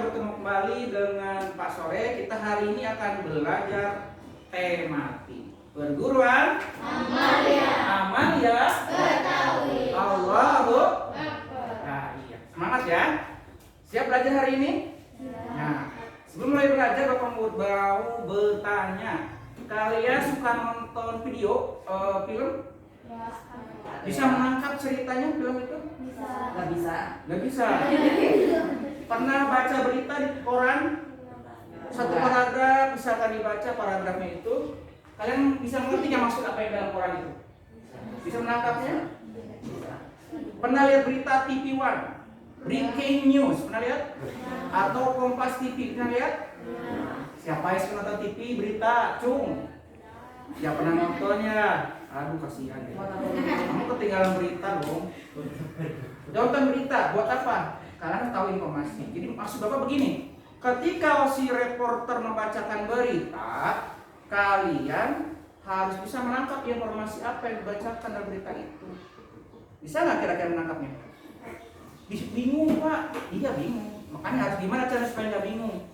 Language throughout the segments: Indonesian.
bertemu kembali dengan Pak Sore. Kita hari ini akan belajar tematik. Perguruan Amalia. Amalia Betawi. Allahu Nah, iya. Semangat ya. Siap belajar hari ini? Nah, sebelum mulai belajar Bapak mau bertanya. Kalian suka nonton video film? Bisa menangkap ceritanya film itu? Bisa. Nggak bisa. Pernah baca berita di koran? Satu paragraf misalkan dibaca paragrafnya itu, kalian bisa mengerti yang maksud apa yang dalam koran itu? Bisa menangkapnya? Pernah lihat berita TV One? Breaking News, pernah lihat? Atau Kompas TV, pernah lihat? Siapa yang suka nonton TV berita? Cung. Ya pernah nontonnya. Aduh kasihan ya. Kamu ketinggalan berita dong. Nonton berita buat apa? Karena tahu informasi. Jadi maksud Bapak begini, ketika si reporter membacakan berita, kalian harus bisa menangkap informasi apa yang dibacakan dalam berita itu. Bisa nggak kira-kira menangkapnya? Bingung Pak? Iya bingung. Makanya harus gimana cara supaya nggak bingung?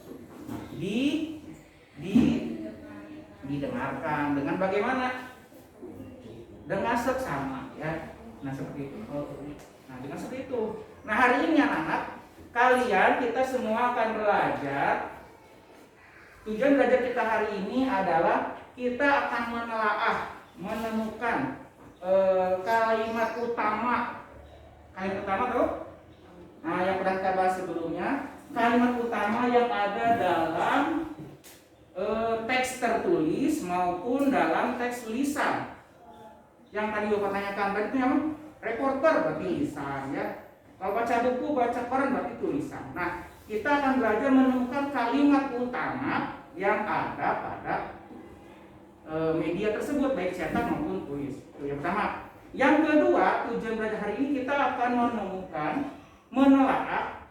Didengarkan dengan bagaimana? Dengan seksama ya. Nah seperti itu. Nah dengan seperti itu. Nah hari ini anak-anak, kalian kita semua akan belajar. Tujuan belajar kita hari ini adalah kita akan menemukan kalimat utama. Kalimat utama tuh. Nah yang pernah kita bahas sebelumnya, kalimat utama yang ada dalam teks tertulis maupun dalam teks lisan. Yang tadi Bapak tanyakan tadi itu yang reporter berarti lisan ya. Kalau baca buku, baca koran berarti tulisan. Nah, kita akan belajar menemukan kalimat utama yang ada pada media tersebut baik cetak maupun tulis. Itu yang pertama. Yang kedua, tujuan belajar hari ini kita akan menelaah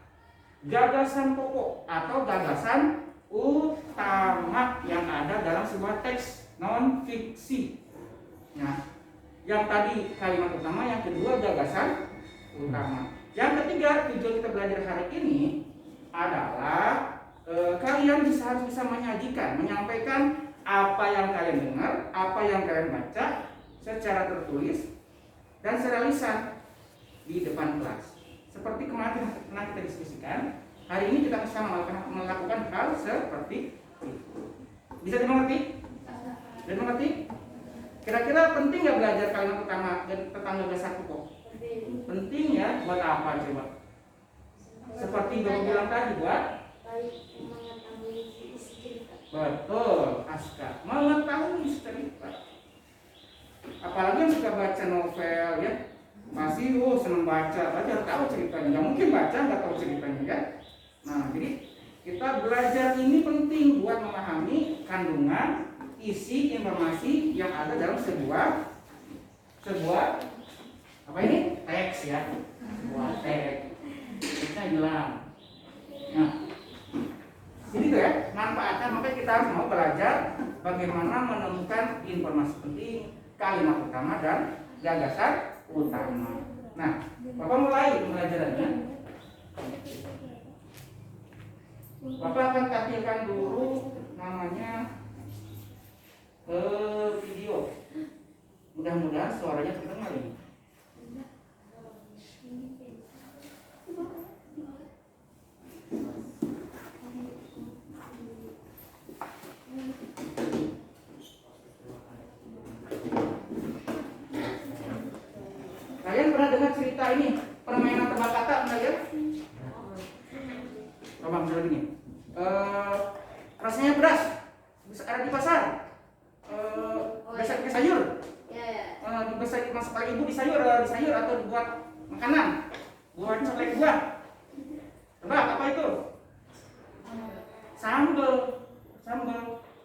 gagasan pokok atau gagasan utama yang ada dalam sebuah teks non fiksi. Nah, yang tadi kalimat utama, yang kedua gagasan utama. Yang ketiga, tujuan kita belajar hari ini adalah kalian harus bisa menyampaikan apa yang kalian dengar, apa yang kalian baca secara tertulis dan secara lisan di depan kelas. Seperti kemarin pernah kita diskusikan, hari ini kita bisa melakukan hal seperti itu. Bisa dimengerti? Dimengerti? Kira-kira penting nggak belajar kalimat utama tentang gagasan pokok? Penting ya, buat apa coba? Seperti Bapak bilang tadi, buat? Betul, Aska. Mengetahui cerita. Apalagi yang suka baca novel ya, masih senang baca tahu ceritanya. Nggak mungkin baca nggak tahu ceritanya ya. Nah, jadi kita belajar ini penting buat memahami kandungan isi informasi yang ada dalam sebuah apa ini? Teks ya. Sebuah teks. Teksnya hilang. Nah, jadi itu ya, manfaatnya makanya kita harus mau belajar bagaimana menemukan informasi penting, kalimat utama dan gagasan utama. Nah, Bapak mulai pembelajarannya. Bapak akan tampilkan dulu namanya video. Mudah-mudahan suaranya terdengar ini. Kalian pernah dengar cerita ini? Permainan tebak kata pernah lihat? Coba misalnya gini. Rasanya beras bisa ada di pasar. Bisa pakai sayur. Dimasak oleh ibu di sayur atau dibuat makanan. Buat oleh buah. Tebak apa itu? Sambal.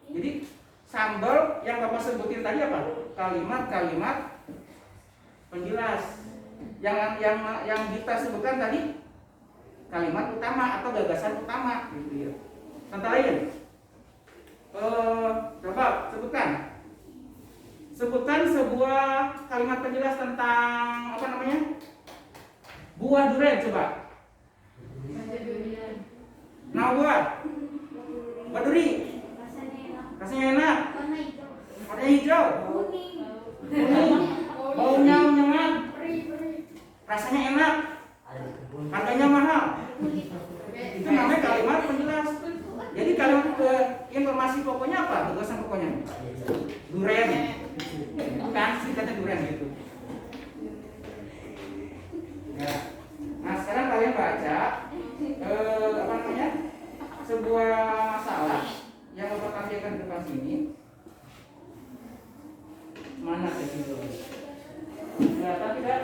Jadi sambal yang Bapak sebutin tadi apa? Kalimat-kalimat penjelas. Yang kita sebutkan tadi kalimat utama atau gagasan utama gitu ya. Contoh lain. Coba sebutkan sebuah kalimat penjelas tentang apa namanya? Buah durian coba. Nama Nama buah. Buah duri. Rasanya enak. Warnanya hijau. Kuning. Baunya menyengat. Rasanya enak. Harganya mahal. Itu namanya kalimat penjelas. Jadi kalimat informasi pokoknya apa? Tugasan pokoknya. Duren. Bukan singkatnya duren gitu. Ya. Nah sekarang kalian baca apa namanya sebuah masalah yang Bapak tampilkan di depan sini. Mana itu? Kelihatan tidak?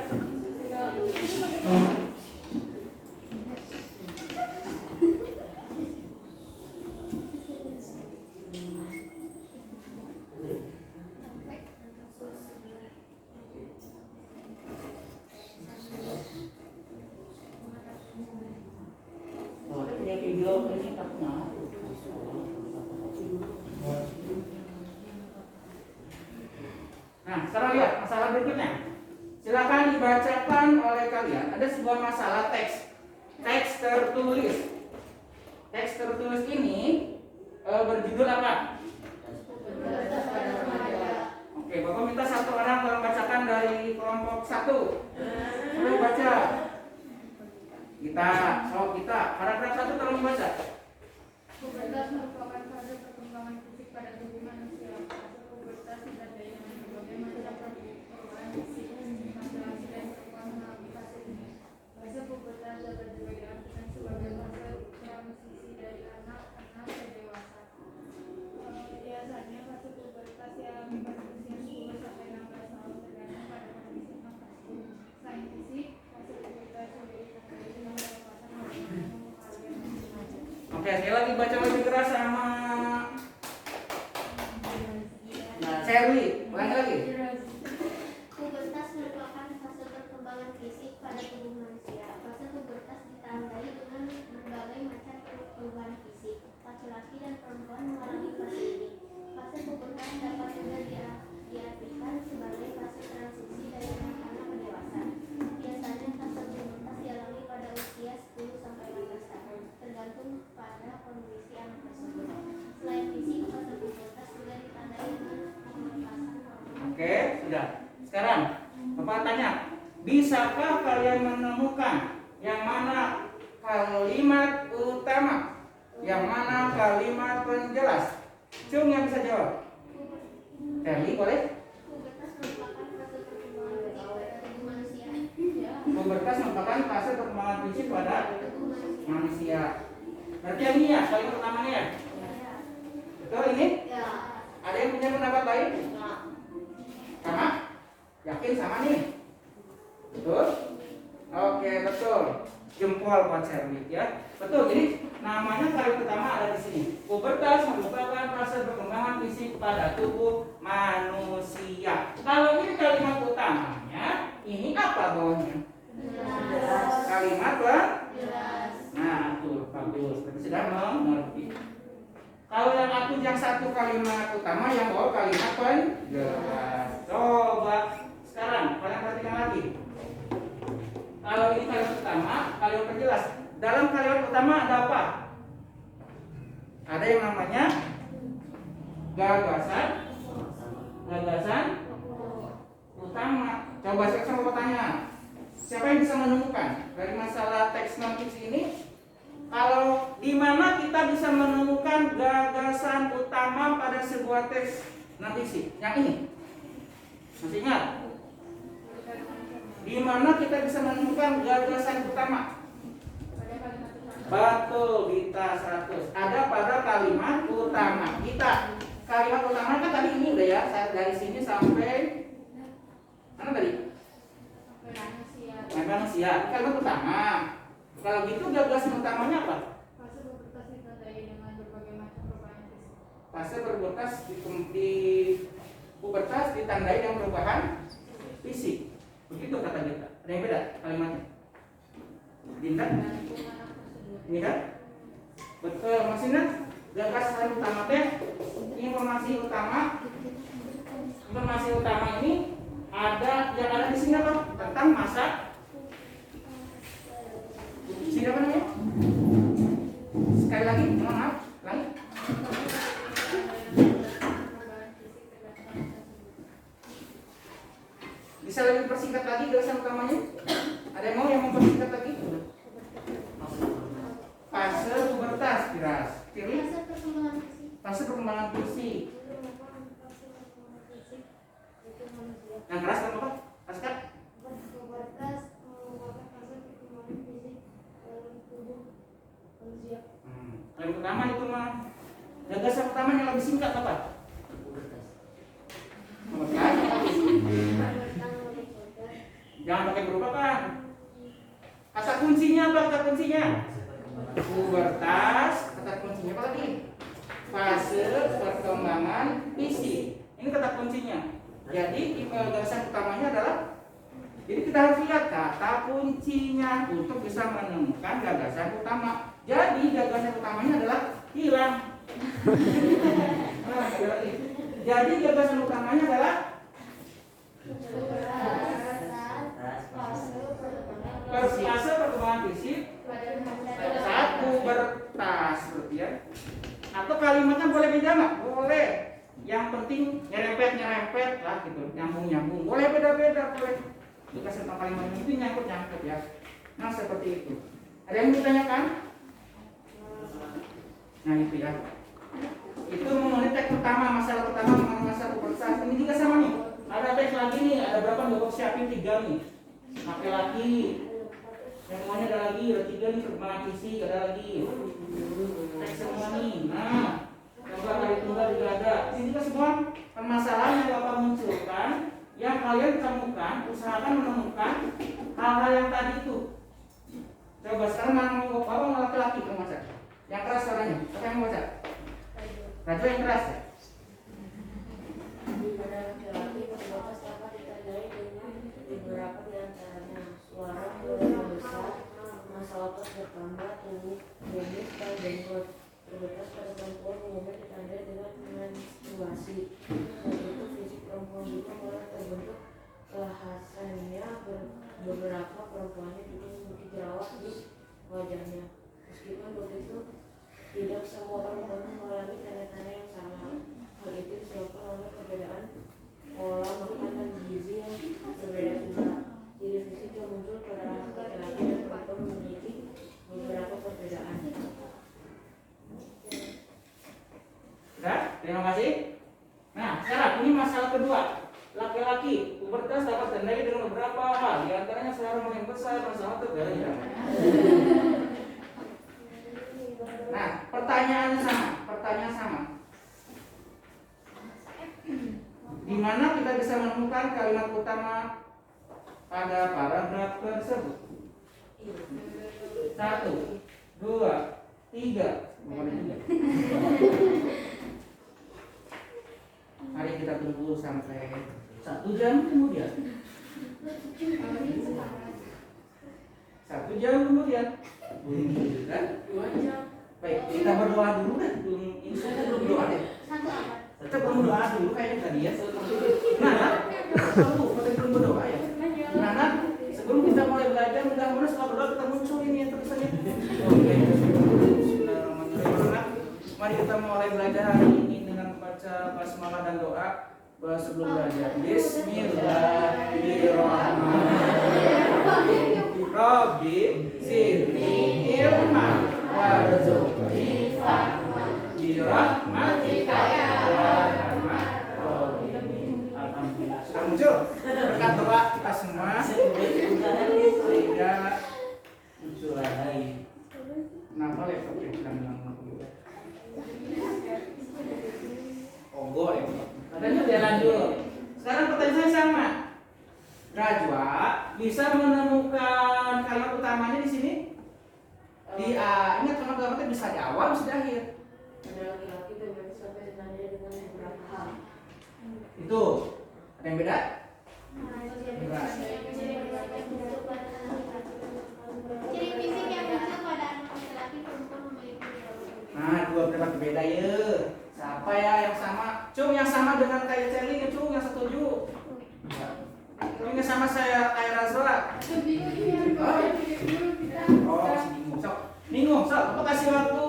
Nah, sekarang lihat masalah berikutnya. Silakan dibacakan oleh kalian. Ada sebuah masalah teks tertulis. Teks tertulis ini berjudul apa? Oke, Bapak minta satu orang tolong bacakan dari kelompok 1. Boleh baca. Kita, paragraf 1 tolong baca. Pubertas merupakan fase perkembangan fisik pada tubuh manusia. Fase pubertas ditandai dengan berbagai macam perubahan fisik. Laki-laki dan perempuan mengalami fase ini. Fase pubertas dapat juga diartikan sebagai fase transisi dari anak-anak ke dewasa. Biasanya fase pubertas dialami pada usia 10 sampai 16 tahun tergantung pada kondisi masing-masing. Selain fisik, fase pubertas juga ditandai dengan pelepasan hormon mengalir masing-masing. Oke, sekali lagi baca lebih keras sama Sherly. Ulangi lagi. Pubertas merupakan fase perkembangan fisik pada tubuh manusia. Fase pubertas ditandai dengan berbagai macam perubahan fisik. Laki-laki dan perempuan mengalami fase ini. Fase pubertas dapat juga diartikan sebagai fase transisi dari anak-anak ke dewasa. Biasanya fase pubertas dialami pada usia 10 sampai 16 tahun, tergantung pada kondisi anak tersebut. Selain fisik, fase pubertas juga ditandai dengan pelepasan hormon. Oke, sudah. Sekarang Bapak tanya, bisakah kalian menemukan yang mana kalimat utama, yang mana kalimat penjelas? Cung yang bisa jawab. Sherly boleh? Pubertas merupakan fase perkembangan fisik pada tubuh manusia. Pubertas merupakan fase perkembangan fisik pada Tubuh manusia. manusia. Berarti yang ini ya, kalimat utamanya ya? Betul ini? Ya. Ada yang punya pendapat lain? Sama? Yakin sama nih? Betul? Oke, betul. Jempol buat Sherly ya. Betul. Jadi namanya kalimat pertama ada di sini. Pubertas merupakan fase perkembangan fisik pada tubuh manusia. Kalau ini kalimat utamanya, ini apa bawahnya? Jelas. Kalimat bang? Jelas. Nah, tuh bagus. Berarti sudah mengerti. Kalau yang satu kalimat utama, yang bawah kalimat penjelas. Coba sekarang kalian perhatikan lagi. Kalau ini kalimat utama, kalimat penjelas. Dalam kalimat utama ada apa? Ada yang namanya gagasan utama. Coba sekarang saya tanya, siapa yang bisa menemukan dari masalah teks non fiksi ini? Kalau di mana kita bisa menemukan gagasan utama pada sebuah teks non fiksi? Yang ini, masih ingat? Di mana kita bisa menemukan gagasan utama? Betul, kita 100. Ada pada kalimat utama. Kita kalimat utama kan tadi ini udah ya, dari sini sampai mana tadi? Manusia. Kalimat utama. Kalau gitu gagasan utamanya apa? Fase pubertas ditandai dengan berbagai macam perubahan fisik. Fase pubertas di pubertas ditandai dengan perubahan fisik. Begitu kata kita. Ada yang beda kalimatnya? Dinda? Ini kan? Betul, masih ingat? Gagasan utama teh informasi utama ini ada yang ada di sini apa? Tentang masa sini apa namanya? Sekali lagi yaitu manusia. Yang keras apa? Pasca? Pubertas merupakan fase perkembangan fisik dalam tubuh manusia. Yang pertama itu mah gagasan pertama yang lebih singkat apa? Pubertas. Jangan pakai berubah kan? Kata kuncinya apa? Kata kuncinya pubertas. Kata kuncinya apa lagi? Fase perkembangan fisik. Ini kata kuncinya. Jadi gagasan utamanya adalah, jadi kita harus lihat kata kuncinya untuk bisa menemukan gagasan utama. Jadi gagasan utamanya adalah hilang. Nah, jadi gagasan utamanya adalah fase perkembangan fisik saat pubertas, berarti ya. Atau kalimatnya boleh beda nggak? Boleh. Yang penting nyerempet lah gitu, nyambung. Boleh beda-beda, boleh. Dikasih tentang kalimat itu nyangkut ya. Nah seperti itu. Ada yang ditanyakan? Nah itu ya. Itu mengenai teks pertama, masalah pertama mengenai masalah pubertas. Ini juga sama nih. Ada teks lagi nih, ada berapa nih? Bapak siapin 3 nih. Laki-laki. Yang semuanya ada lagi, ada 3 nih perkembangan fisik, ada lagi. Teks semua nih. Nah, gambar kali tunggal juga ada. Ini juga semua permasalahan yang Bapak munculkan, yang kalian temukan, usahakan menemukan hal-hal yang tadi itu. Coba sekarang mau Bapak laki-laki ke masa. Yang keras suaranya, apa yang mau baca? Raju yang keras ya? Pada laki-laki pubertas dapat ditandai dengan beberapa di antaranya suara mulai besar, masa otot bertambah, tumbuh, kumis, dan jenggot. Pubertas pada perempuan umumnya ditandai dengan menstruasi. Selain itu fisik perempuan juga mulai terbentuk kekhasannya. Beberapa perempuannya juga memiliki jerawat di wajahnya. Meskipun begitu, tidak semua perempuan mengalami tanda-tanda yang sama. Hal itu disebabkan oleh perbedaan pola makan dan gizi yang berbeda juga. Ciri fisik yang muncul pada laki-laki dan perempuan memiliki beberapa perbedaan. Sudah, terima kasih. Nah, sekarang ini masalah kedua. Laki-laki pubertas dapat ditandai dengan beberapa hal. Di antaranya suara mulai besar, masa otot dan Nah, pertanyaan sama. Di mana kita bisa menemukan kalimat utama pada paragraf tersebut? 1, 2, 3. Mari kita tunggu sampai 1 jam kemudian. 1 jam kemudian. Kan? 2 jam. Baik, kita berdoa dulu kan? Ini saya belum doa deh. Kita belum berdoa dulu kayaknya tadi ya. Nah, belum berdoa ya. Nah, sebelum kita mulai belajar, mudah-mudahan setelah berdoa kita muncul ini yang tulisannya. Oke. Bismillahirrahmanirrahim. Mari kita mulai belajar hari ini dengan membaca basmalah dan doa sebelum belajar. Bismillahirrahmanirrahim. Rabbi zidni ilman warzuqni fahman birahmatika ya arhamar rahimin. Alhamdulillah sudah muncul berkat doa kita semua sehingga muncul lagi. Kenapa laptopnya sedang bilang juga? Ogo ya. Katanya jalan dulu. Sekarang pertanyaan saya sama. Rajwa bisa menemukan kalimat utamanya di sini? Di ingat kalimat bisa di awal, bisa di akhir. Pada laki-laki pubertas dapat ditandai dengan beberapa hal. Itu ada yang beda? Ciri fisik yang muncul pada anak laki-laki perempuan memiliki jerawat. Nah, dua pendapat berbeda ya. Siapa ya yang sama? Cung yang sama dengan kayak Celine ya, Cung yang setuju. Ini sama saya kayak Razwa. Oh, bingung. Sok. Bingung, sok. Aku kasih waktu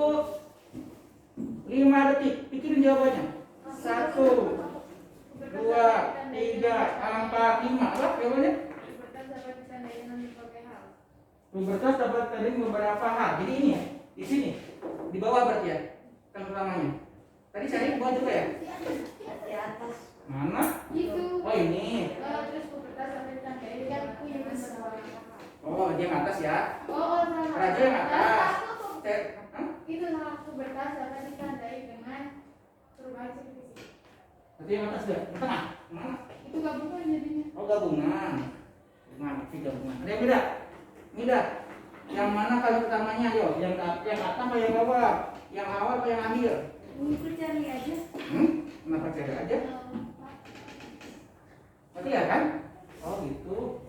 5 detik. Pikirin jawabannya. 1, 2, 3, 4, 5. Apa jawabannya? Pubertas dapat ditandai dengan berbagai hal. Pubertas dapat ditandai beberapa hal. Jadi ini ya, di sini, di bawah berarti ya, kan utamanya. Tadi cari bawah juga ya? Di atas. Mana? Itu. Oh ini. Terus pubertas sampai ditandai dengan punya masalah. Oh dia yang atas ya? Oh, sama. Raja yang atas. Hah? Itu sama pubertas sampai ditandai dengan perubahan fisik. Berarti yang atas ya? Yang tengah? Mana? Itu gabungan jadinya. Oh gabungan. Gabungan. Ada yang beda? Beda. Yang mana kali pertamanya yo? Yang atas apa yang bawah? Yang awal apa yang akhir? Itu cari aja. Kenapa cari aja? Berarti ya kan? Oh gitu.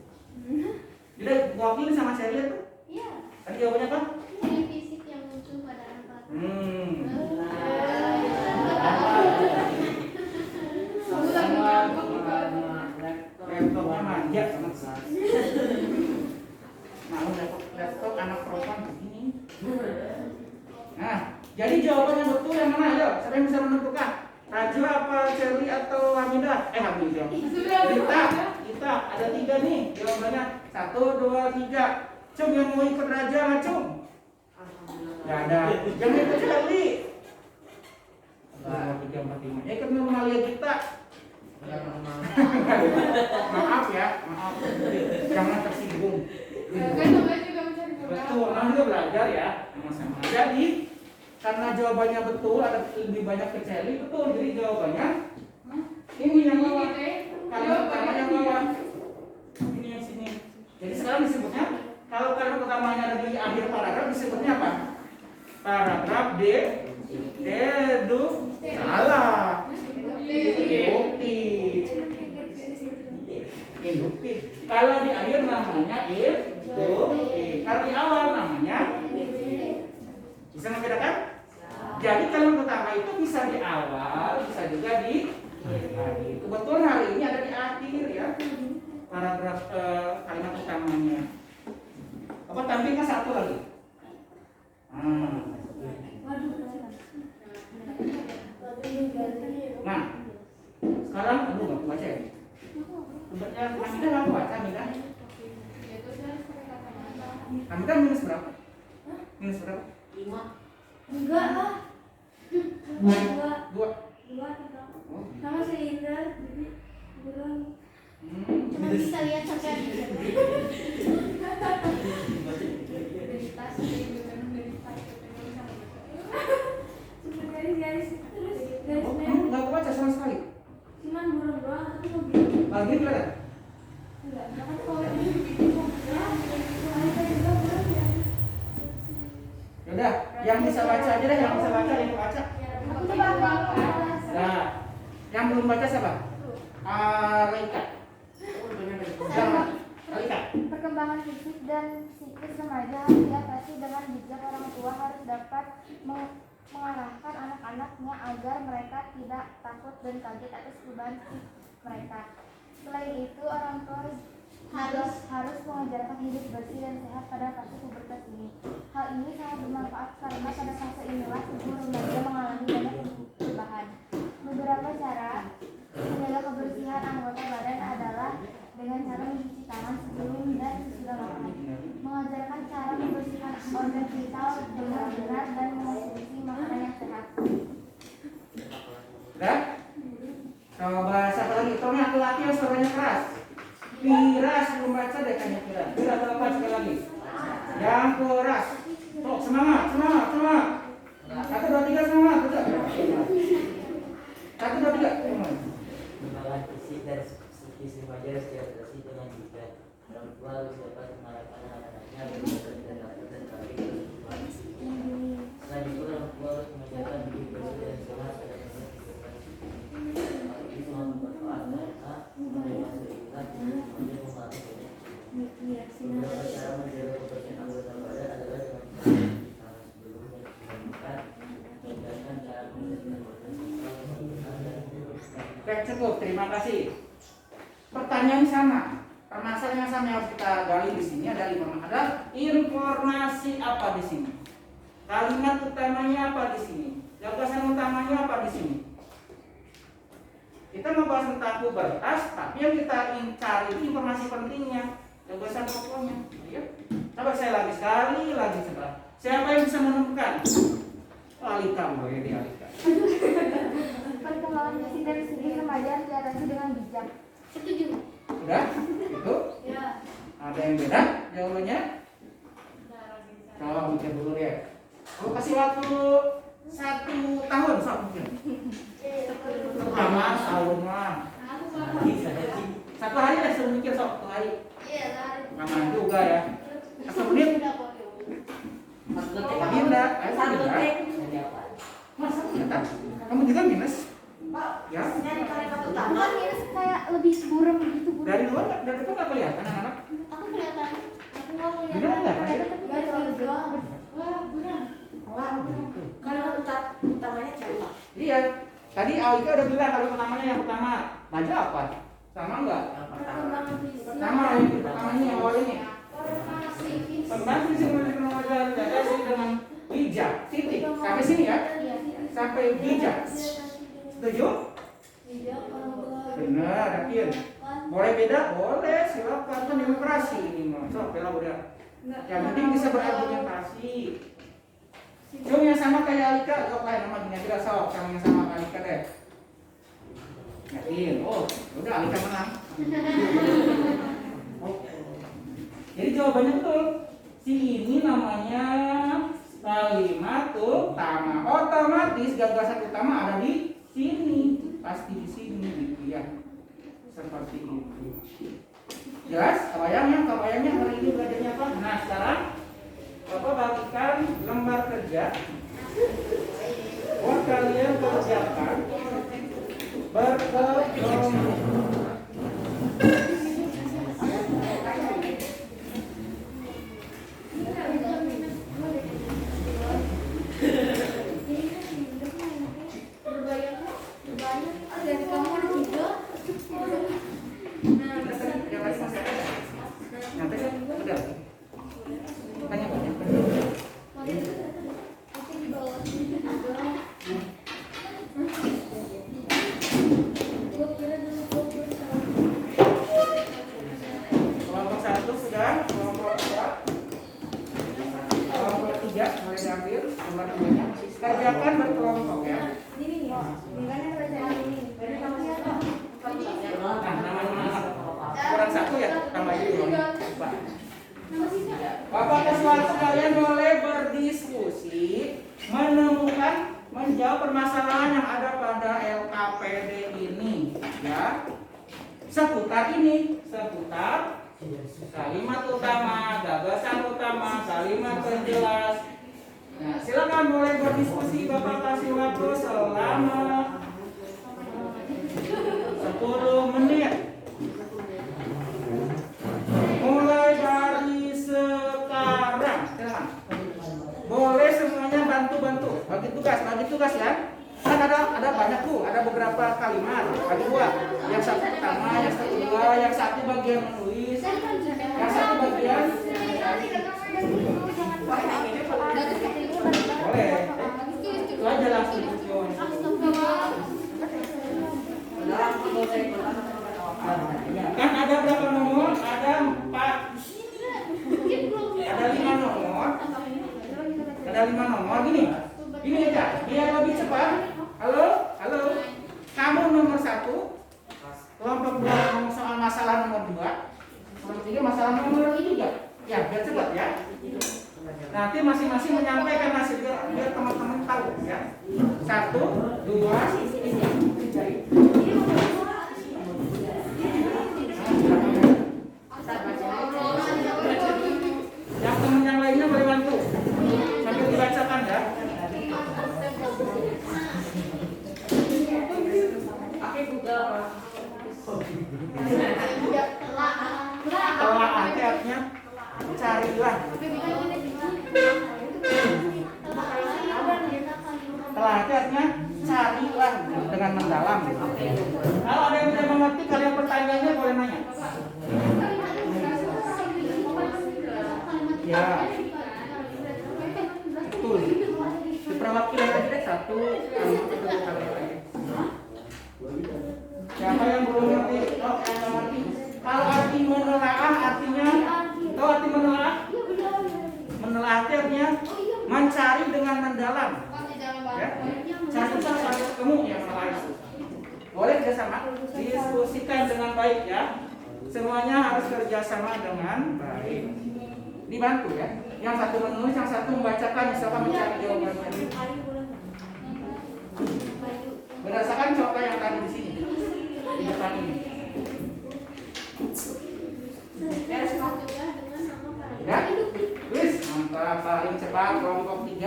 Jadi wakil sama Sheryl tuh? Iya. Tadi jawabannya apa? Yang fisik yang muncul pada anak. Laptopnya manja banget. Nah, laptop anak perempuan begini. Nah, jadi jawaban yang betul yang mana? Ayo, siapa yang bisa menentukan? Raju apa Cherly atau Hamidah? Hamidah. Kita ada 3 nih jawabannya. 1, 2, 3. Cung yang mau ikut Raja nggak Cung? Nggak ada. Yang mau ikut Cherly? 2, 3, 4, 5. Ikut Normalia kita. Maaf ya, maaf. Jangan tersinggung. Kan namanya juga mencari Betul, namanya juga belajar ya sama-sama. Jadi karena jawabannya betul, ada lebih banyak ke Cherly, betul. Jadi jawabannya ini yang bawah. Kalimat pertama yang bawah. Ini yang sini. Jadi sekarang disebutnya kalau kalimat pertamanya ada di akhir paragraf disebutnya apa? Paragraf salah. Induktif. Kalau di akhir namanya induktif. Kalau di awal namanya bisa membedakan? Jadi kalimat pertama itu bisa di awal, bisa juga di akhir. Kebetulan hari ini ada di akhir ya. Paragraf kalimat utamanya. Apa tampilkan satu lagi? Nah, sekarang nggak baca ya? Sebetulnya Hamidah nggak baca Hamidah. Hamidah minus berapa? Minus berapa? 5. Enggak lah. 2. Oh. Sama Sheryl. Jadi belum. Cuma bisa lihat sampai akhir. dari tas dari tas Garis terus garis Oh, merah. nggak baca sama sekali. Cuman burung doang tapi mau bilang Lagi kelihatan? enggak. Kan kalau ini mau bilang ada juga burung ya. Yaudah, yang bisa baca aja deh, yang bisa baca, yang baca. Aku tuh bakal Nah, yang belum baca siapa? Alika. Alika. Perkembangan fisik dan psikis remaja harus diatasi dengan bijak. Orang tua harus dapat mengarahkan anak-anaknya agar mereka tidak takut dan kaget atas perubahan fisik mereka. Selain itu, orang tua harus mengajarkan hidup bersih dan sehat pada fase pubertas ini. Hal ini sangat bermanfaat karena pada fase inilah tubuh remaja mengalami banyak perubahan. Beberapa cara menjaga kebersihan anggota badan adalah dengan cara mencuci tangan sebelum dan sesudah makan, mengajarkan cara membersihkan organ vital dengan benar dan mengonsumsi makanan yang sehat. Udah? Coba siapa lagi? Tolong yang laki yang suaranya keras. Keras, belum baca deh kayaknya keras. Keras apa sekali lagi? Yang keras. Tok, semangat. 1, 2, 3 semangat. 1, 2, 3. Perkembangan fisik dan psikis remaja harus diatasi dengan bijak. Orang tua harus dapat mengarahkan anak-anaknya agar mereka tidak takut dan kaget atas perubahan fisik. Selain itu, orang tua harus mengajarkan hidup bersih dan sehat pada masa kehidupan. Hal ini sangat bermanfaat karena menerima seikat dengan remaja mematuhi banyak. Beberapa cara menjaga kebersihan anggota badan adalah dengan mencuci tangan sebelum dan makan, mengajarkan cara membersihkan organ vital dengan benar dan Oke, cukup. Terima kasih. Pertanyaan sama. Permasalahan yang sama yang harus kita gali di sini ada 5. Ada informasi apa di sini? Kalimat utamanya apa di sini? Gagasan utamanya apa di sini? Kita mau bahas tentang pubertas, tapi yang kita cari itu informasi pentingnya, gagasan pokoknya. Ya. Coba saya lagi sekali lagi sebentar. Siapa yang bisa menemukan? Alika, boleh di Alika. perkembangan fisik dan psikis remaja harus diatasi dengan bijak. Setuju. Sudah? Itu? Ya. Ada yang beda jawabannya? Coba mikir dulu ya. Aku kasih waktu 1 tahun sok mungkin. Pertama tahun lah. Bisa jadi. 1 hari lah suruh mikir sok 1 hari. Iya, lari. Lama juga ya. 1 menit. Mas detik. Tidak. Satu detik. Jadi apa? Masa ternyata kamu juga minus? Ya. Nyari kalimat utama. Bukan minus kayak lebih buram gitu. Buram. Dari luar dari depan nggak kelihatan anak-anak. Aku kelihatan. Aku nggak Beneran kelihatan. nggak? Ternyata tapi nggak terlalu gelap. Wah, begitu. Kalimat utamanya siapa? Iya. Tadi Alika udah bilang kalau pertamanya yang pertama. Baca apa? Sama enggak? Yang pertama. Perkembangan fisik. Pertama yang pertamanya yang awal ini. Pembantu sih mengajar sih dengan bijak. Titik. Sampai sini ya. Sampai bijak. Setuju? Benar, yakin. Boleh beda? Boleh, silakan. Kan demokrasi ini mah. So, bela udah. Yang penting bisa berargumentasi. Jom yang sama kayak Alika, jawab lain nama gini aja sok, sama yang sama kayak Alika deh. Yakin? Oh, udah Alika menang. Oke. Jadi jawabannya betul. Si ini namanya kalimat utama. Otomatis gagasan utama ada di sini, pasti di sini gitu ya. Seperti itu. Jelas? Kebayangnya hari ini belajarnya apa? Nah sekarang Bapak bagikan lembar kerja. Buat kalian kerjakan berkelompok. Nyampe kan? Udah. Tanya banyak. Kelompok 1 sudah, kelompok 2, kelompok 3 mulai diambil nomor 2-nya. Kerjakan berkelompok ya. Nah, nama-nama kurang 1 ya, tambahin dulu. Bapak Keswat sekalian boleh berdiskusi, menjawab permasalahan yang ada pada LKPD ini, ya. Seputar kalimat utama, gagasan utama, kalimat penjelas. Nah, silakan boleh berdiskusi. Bapak kasih waktu selama 10 menit. Mulai dari sekarang. Silakan. Boleh semuanya bantu-bantu. Bagi tugas ya. Kan ada banyak tuh, ada beberapa kalimat. Bagi dua. Yang satu pertama, yang satu kedua, yang satu bagian menulis, yang satu bagian. Boleh. Itu aja langsung. Kan ada berapa nomor? Ada 4. Ada 5 nomor. Ada 5 nomor gini aja. Biar lebih cepat. Halo. Kamu nomor 1. Kelompok 2 ngomong soal masalah nomor 2. Kelompok 3 masalah nomor 3. Ya, biar cepat ya. Nanti masing-masing menyampaikan hasilnya biar teman-teman tahu ya. 1, 2, 3. Yang teman yang lainnya boleh bantu sambil dibacakan ya. Pakai Google. Telah artinya carilah. Telah artinya carilah dengan mendalam. Kalau ada yang tidak mengerti kalian pertanyaannya boleh nanya. Ya. Betul. Di perwakilan tadi deh 1 kali. Siapa yang belum ngerti? Oh, yang nggak ngerti. Kalau arti menelaah artinya, tahu arti menelaah? Menelaah artinya mencari dengan mendalam. Ya. Cari itu sampai ketemu yang menelaah itu. kerjasama, diskusikan dengan baik ya. Semuanya harus kerjasama dengan baik. Dibantu ya. Yang satu menulis, yang satu membacakan, misalkan mencari jawabannya. Berdasarkan contoh yang tadi di sini, di depan ini. Ya, tulis. Mantap, paling cepat kelompok 3.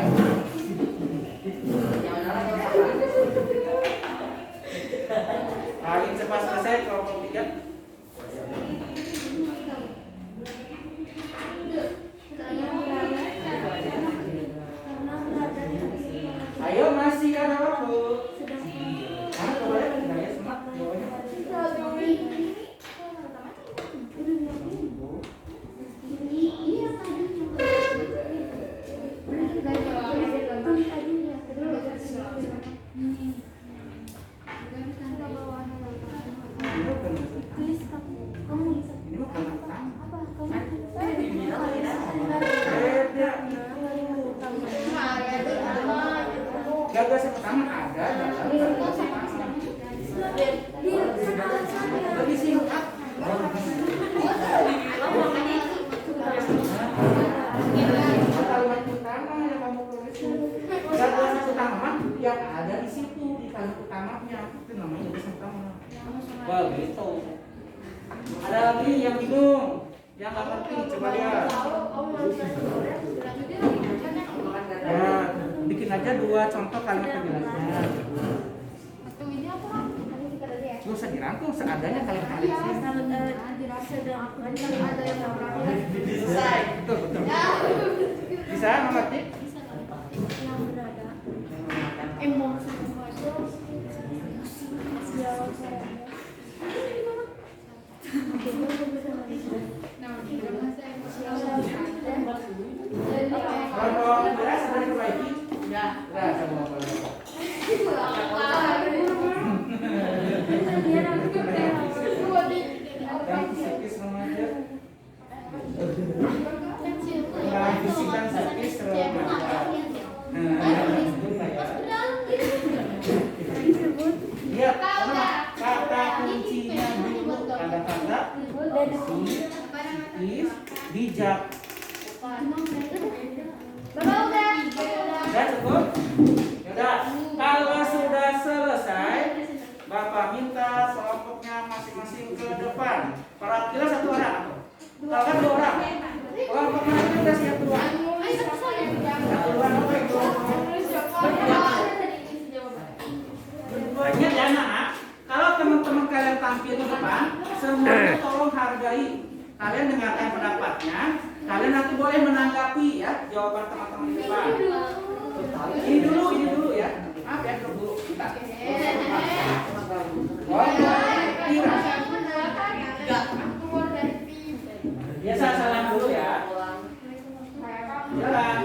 Paling cepat selesai kelompok 3. Ayo, masih ada waktu. Boleh tidak ya semua? Gagasan pertama ada lebih singkat. Kalimat utama yang kamu tulis. Gagasan utama yang ada di situ di kalimat utamanya itu namanya gagasan utama. Begitu. Ada lagi yang bingung, yang nggak ngerti, coba lihat. Ya, bikin aja 2 contoh kalimat penjelasan. Gak usah dirangkum, seadanya kalimat-kalimat. Betul. Bisa mengerti? Kalau beras sudah diperbaiki? Ya, sudah semua. Psikis remaja. Fisik dan psikis remaja. Lihat, kata kuncinya dulu ada kata psikis, bijak. Sudah cukup? Sudah. Kalau sudah selesai, Bapak minta kelompoknya masing-masing ke depan. Perwakilan 1 orang. Kalau kan 2 orang. Kelompoknya kita siap 2. 1 orang apa itu? Ingat ya anak, kalau teman-teman kalian tampil di depan, semuanya tolong hargai. Kalian dengarkan pendapatnya. Kalian nanti boleh menanggapi ya jawaban teman-teman di depan. Ini dulu ya. Maaf ya, dulu. Biasa salam dulu ya. Jalan.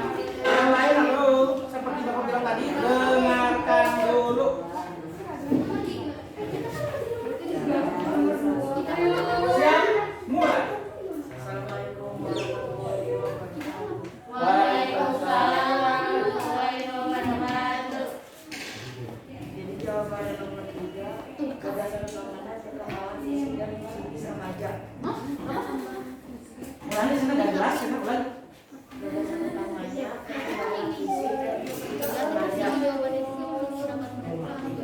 Yang lain halo, seperti Bapak bilang tadi, dengarkan dulu. Siap? Mulai. Mulanya sana nggak jelas, sana ulang.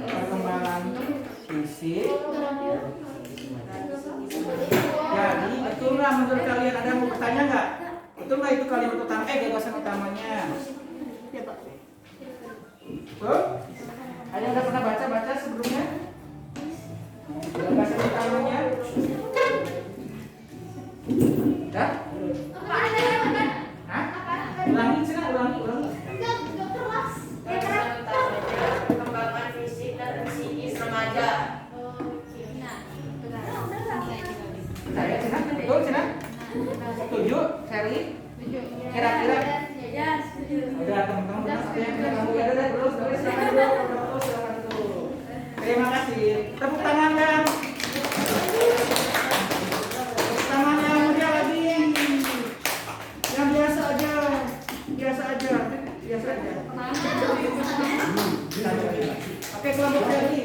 Perkembangan fisik. Jadi betul nggak menurut kalian, ada yang mau bertanya nggak? Betul nggak itu kalimat utama? Gagasan utamanya. Tuh? Ada yang udah pernah baca sebelumnya? Gagasan utamanya? Dah? Hah? Ulangi. Perkembangan fisik dan psikis remaja. Saya Cina, betul Cina? Setuju? Seri? Kira-kira? Udah teman-teman udah satu yang kita ganggu ya, udah terus silakan dulu. Terima kasih. Tepuk tangan kan? Tepuk tangan yang mulia lagi. Yang biasa aja. Oke, kelompok lagi.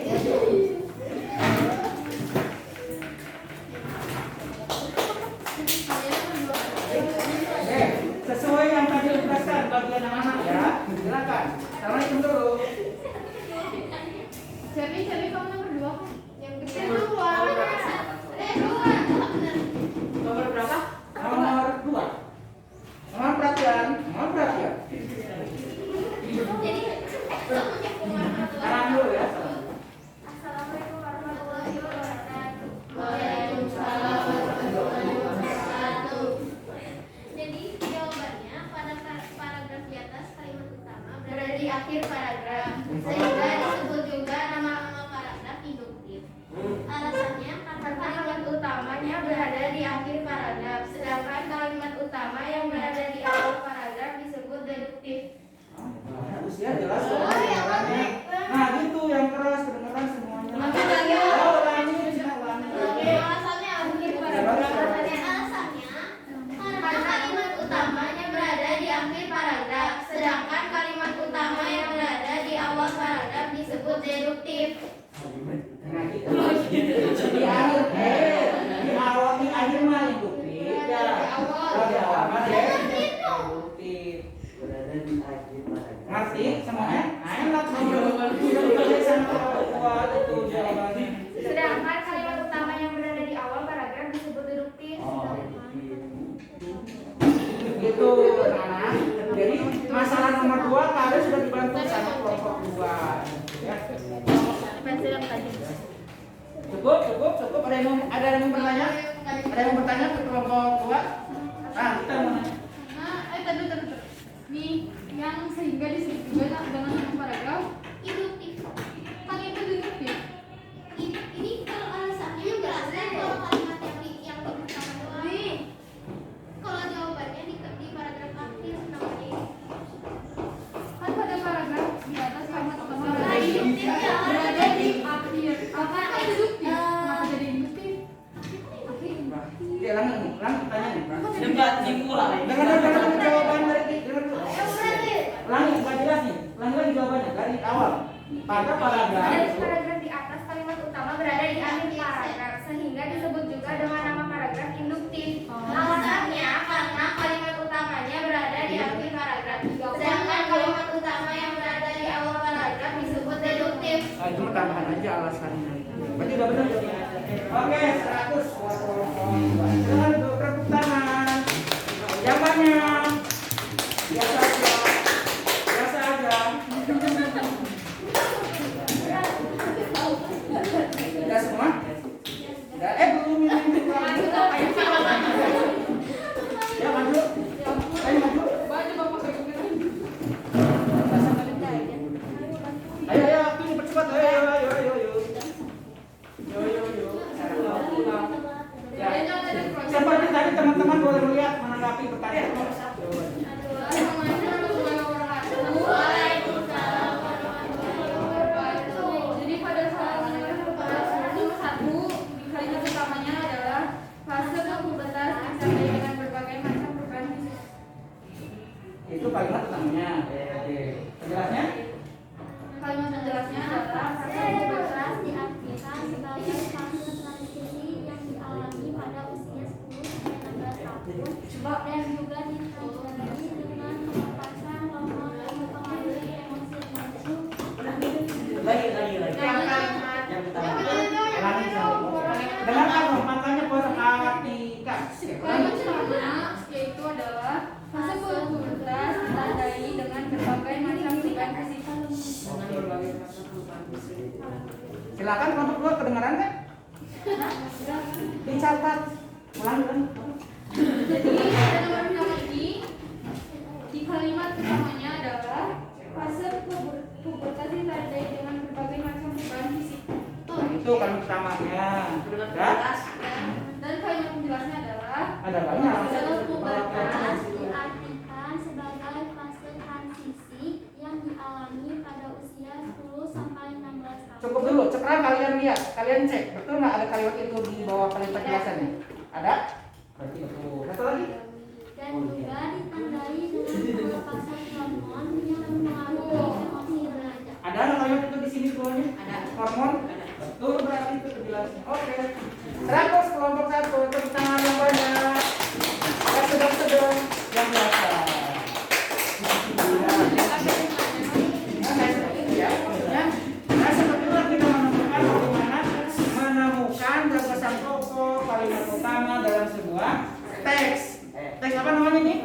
paragraf, sehingga disebut juga nama-nama paragraf induktif. Alasannya karena kalimat utamanya berada di akhir paragraf, sedangkan kalimat utama yang berada di awal paragraf disebut deduktif. Usia jelas. Oh, ya, kedengarannya. Nah, gitu yang keras kedengaran semuanya. Ulangi lagi. Oh, ulangi, ulangi. Alasannya akhir paragraf. Alasannya karena kalimat utamanya berada di akhir paragraf, sedangkan kalimat utama yang berada di awal paragraf disebut deduktif. Nah, gitu. Di akhir, di awal, di akhir mah induktif. Ya. Oh, di awal mah deduktif. Berada di akhir paragraf. Ngerti semuanya? Nah, enak sudah sama kuat itu jawabannya. Sedangkan kalimat utama yang berada di awal paragraf disebut deduktif. Oh, Gitu, anak. Jadi masalah nomor 2 kalian sudah dibantu sama kelompok 2. Ya. Cukup. Ada yang mau bertanya? Ada yang mau bertanya ke kelompok 2? Nah, kita mau nanya. Tadu. Nih, yang sehingga disebut juga dengan nama paragraf Induktif. kan itu deduktif. Ini kalau alasannya berarti kalau kalimat yang pertama doang. Kalau jawabannya di paragraf akhir namanya. Kan pada paragraf di atas kalimat utama Nah, induktif ya. berada di akhir. Apa kan deduktif? Kenapa jadi induktif? Oke, ulang pertanyaannya. Debat dimulai. Dengar jawaban dari dengar dulu. Berarti Ulangi, nggak jelas nih. Ulangi lagi jawabannya dari awal. Pada paragraf. Paragraf di atas kalimat utama berada di akhir paragraf, sehingga disebut juga dengan nama paragraf induktif. Alasannya karena kalimat utamanya berada di akhir paragraf, sedangkan kalimat utama yang berada di awal paragraf disebut deduktif. Nah, itu tambahan aja alasannya. Berarti udah benar. Oke, 100. Dengan tepuk tangan. Yang banyak. Biasa aja. Biasa aja. Udah semua? Udah. Belum ini. Ya, maju. Ayo maju. Baju bapak kayak Ayo, ini percepat. Ayo. Ya. Seperti tadi teman-teman boleh melihat menanggapi pertanyaan nomor 1. Jadi pada saat nomor 1 di kalimat utamanya adalah fase pubertas disertai dengan berbagai macam perubahan fisik. Itu kalimat utamanya. Oke. Penjelasnya? Kalimat penjelasnya adalah fase pubertas diartikan sebagai fase transisi yang dialami pada usia 10 sampai 16 tahun dan juga ditandai dengan pelepasan hormon yang mempengaruhi emosi remaja. Lagi. Yang pertama. Dengarkan makanya perhatikan. Kalimat pertama yaitu adalah fase pubertas ditandai dengan berbagai macam perubahan fisik. Silakan kelompok 2 kedengaran kan? Dicatat. Ulang. Jadi pada nomor pertama ini di kalimat pertamanya adalah fase pubertas ditandai dengan berbagai macam perubahan fisik. Itu kalimat pertamanya. Ya? Dan kalimat penjelasnya adalah Ada banyak. Pubertas diartikan sebagai fase transisi yang dialami pada usia 10 sampai 16 tahun. Cukup dulu, sekarang kalian lihat, kalian cek, betul nggak ada kalimat itu di bawah kalimat penjelasannya? Ada? Berarti betul. Satu lagi? Dan juga ditandai dengan pelepasan hormon yang mempengaruhi emosi remaja. Ada nggak kalimat itu di sini semuanya? Ada. Hormon? Betul berarti itu penjelasannya. Oke. 100 kelompok 1, tepuk tangan yang banyak. Ya sedang-sedang yang biasa. Nah, seperti itu kita menemukan bagaimana menemukan gagasan pokok kalimat utama dalam sebuah teks. Teks apa namanya nih?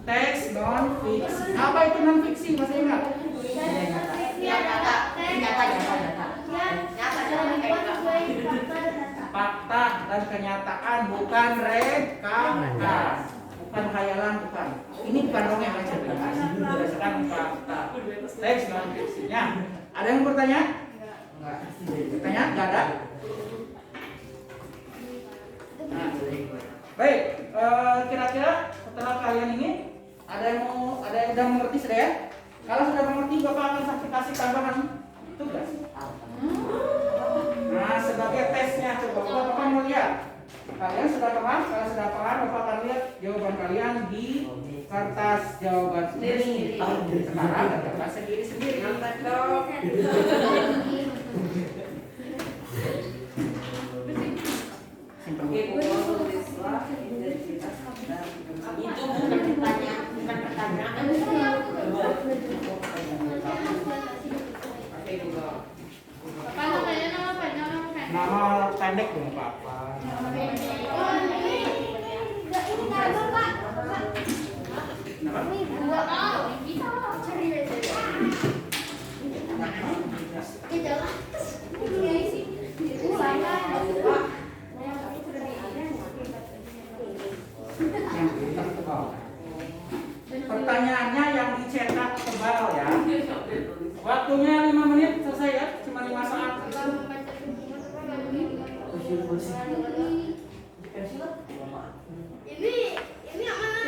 Teks non fiksi. Apa itu non fiksi? Bahasa Inggris? Fakta dan kenyataan, bukan reka. bukan khayalan, bukan. Ini bukan dongeng aja, berdasarkan fakta. Teks non fiksinya. Ada yang bertanya? Enggak. Bertanya? Enggak ada. Nah, baik, kira-kira setelah kalian ini ada yang udah mengerti sudah ya? Kalau sudah mengerti, Bapak akan kasih tambahan tugas. Nah, sebagai tesnya coba Bapak mau lihat. Kalian sudah paham? Kalau sudah paham, Bapak akan lihat jawaban kalian di kertas jawaban sendiri. Sekarang kertas sendiri-sendiri. Oke, itu bukan pertanyaan, bukan pertanyaan. Oke, Google. Bapak namanya nama panjang nama pendek? Nama pendek dong Papa. Pertanyaannya yang dicetak tebal ya. Waktunya 5 menit selesai ya, cuma 5 saat. Ini yang mana?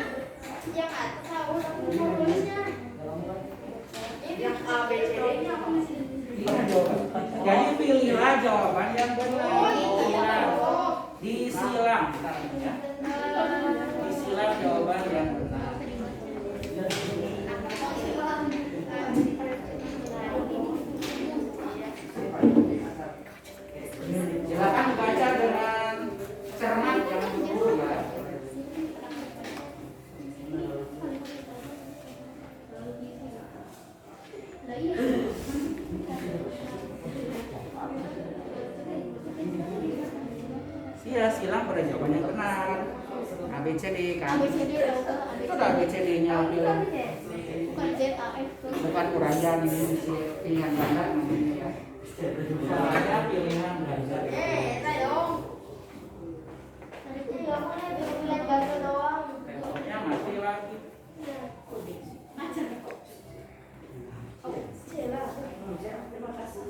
Yang atas tahu tapi nulisnya. Yang A, B, C, D-nya apa sih? Jadi pilihlah jawaban yang benar. Oh, itu ya. Disilang, ya. Disilang jawaban yang benar. Silakan baca dengan cermat, jangan buru ya. Silang pada jawaban yang benar. ABCD kan? Itu ada ABCD-nya bilang. Bukan Z A F. Bukan urayan ini pilihan ganda namanya ya. Ada pilihan ganda. Saya dong. Tadi aku lihat ganda doang. Teleponnya mati lagi. Terima kasih.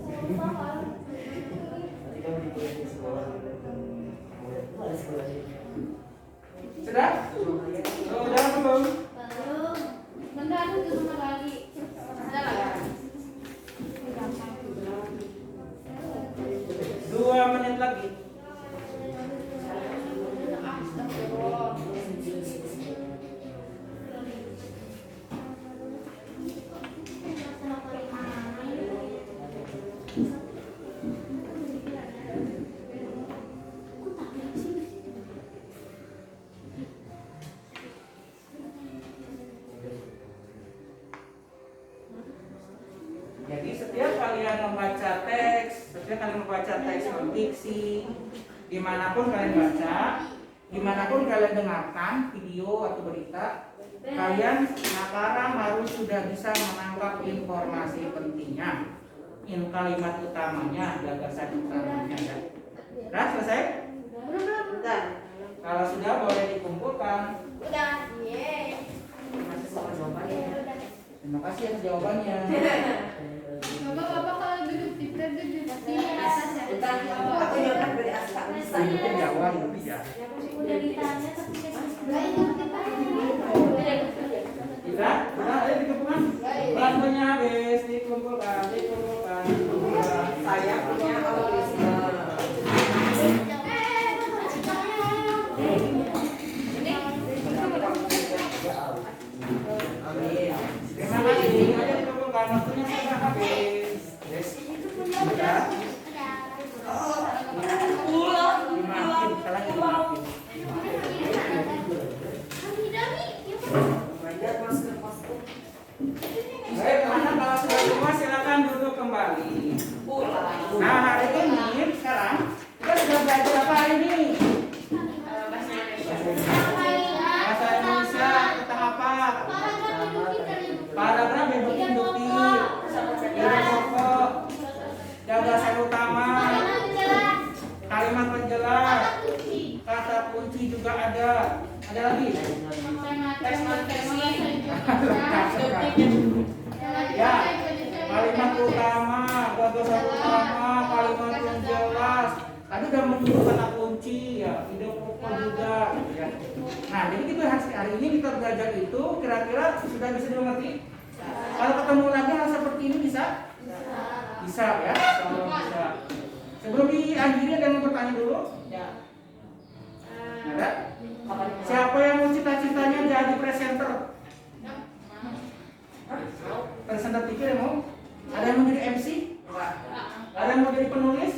Sudah? Sudah belum? Belum. Bentar, itu sama lagi. Ada lagi. 2 menit lagi. Jadi setiap kalian membaca teks, non-fiksi, dimanapun kalian baca, dimanapun kalian dengarkan video atau berita, kalian sekarang harus sudah bisa menangkap informasi pentingnya, kalimat utamanya, gagasan utamanya. Ya. Nah, selesai? Bentar. Kalau sudah boleh dikumpulkan. Udah. Yeay. Masih soal jawabannya. Terima kasih atas jawabannya. Bapak kalau duduk di atas ya. Bentar, aku nyoba dari asal bisa. Itu jawab ya. Udah ditanya tapi nggak ingat kita. Bisa? Sudah, ayo dikumpulkan. Bahannya habis, dikumpulkan. Saya punya algoritma. Amin. Terima kasih. Ayo dikumpulkan. Waktunya sudah habis. Sudah. Dimaafin, salah dimaafin. Belajar masker. Baik, anak kalau sudah semua silakan duduk kembali. Nah, hari ini sekarang kita sudah belajar apa hari ini? Bahasa Indonesia tentang apa? Paragraf induktif, ide pokok, gagasan utama, kalimat penjelas, kata kunci juga ada. Ada lagi? Ya, kalimat utama, gagasan utama, kalimat yang jelas. Tadi udah menyebut kata kunci ya, ide pokok juga ya. Nah, jadi kita hari ini kita belajar itu kira-kira sudah bisa dimengerti? Kalau ketemu lagi hal seperti ini bisa? Bisa ya, kalau bisa. Sebelum diakhiri ada yang mau bertanya dulu? Ya. Ada? Siapa yang mau cita-citanya jadi presenter? Presenter TV yang mau? Ada yang mau jadi MC? Ada yang mau jadi penulis?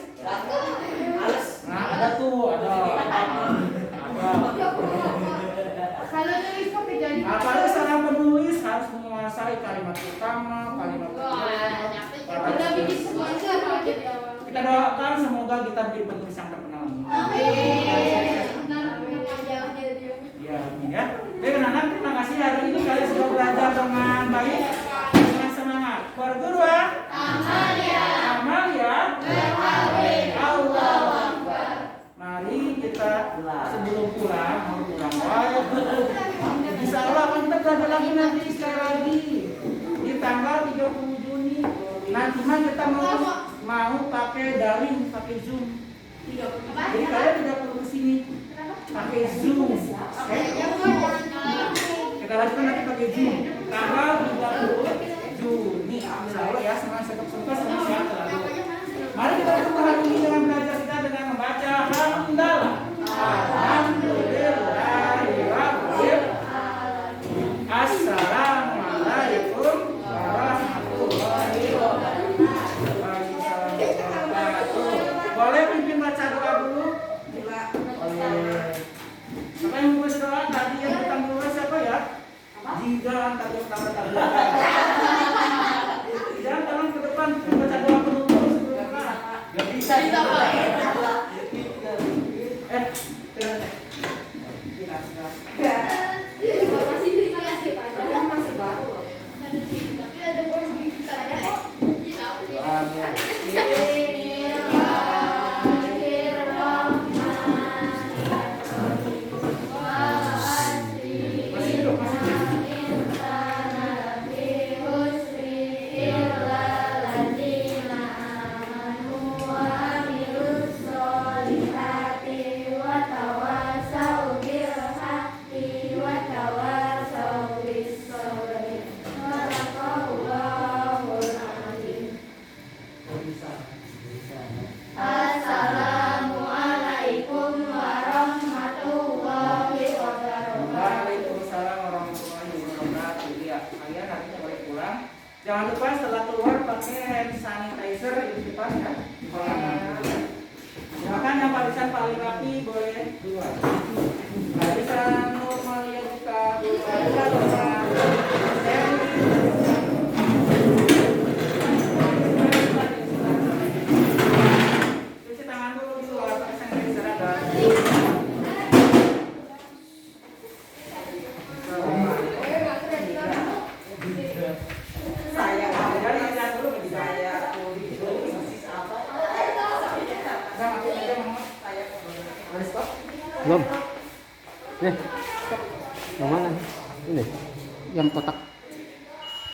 Nah, ada tuh, ada. Kalau nulis kok jadi. Apalagi seorang penulis harus menguasai kalimat utama, kalimat Udah bikin semuanya apa jadi awal. kita doakan semoga kita menjadi penulis yang terkenal. Ya, amin ya. Baik anak-anak, terima kasih hari ini kalian sudah belajar dengan baik, dengan semangat. Berguru, Amalia, Allah Akbar. Mari kita sebelum pulang, mau pulang baik. Insya Allah akan kita belajar lagi nanti sekali lagi di tanggal 30 Juni. Nanti mah kita mau pakai daring, pakai Zoom. Jadi kalian tidak perlu kesini, pakai Zoom. Oke? Kita lanjutkan nanti pakai Zoom. Tanggal 30 Juni. Insya Allah ya, semangat semoga sehat selalu. Mari kita tutup hari ini dengan belajar kita dengan membaca hamdalah. Alhamdulillahirabbil alamin. Assalamualaikum warahmatullahi wabarakatuh. Boleh pimpin baca doa dulu? Boleh. Siapa yang mau doa? Tadi yang pertama dulu siapa ya? Jika tadi yang pertama tadi. Jangan tangan ke depan, baca doa penutup sebelum pulang. Gak bisa. Assalamualaikum warahmatullahi wabarakatuh. Waalaikumsalam warahmatullahi wabarakatuh. Ya, kalian nanti boleh pulang. Jangan lupa setelah keluar pakai hand sanitizer di depan ya. Silakan yang barisan paling rapi boleh keluar. Barisan normal yang buka. Cuci tangan dulu di luar pakai sanitizer ada. Belum. Yang mana? Ini. Yang kotak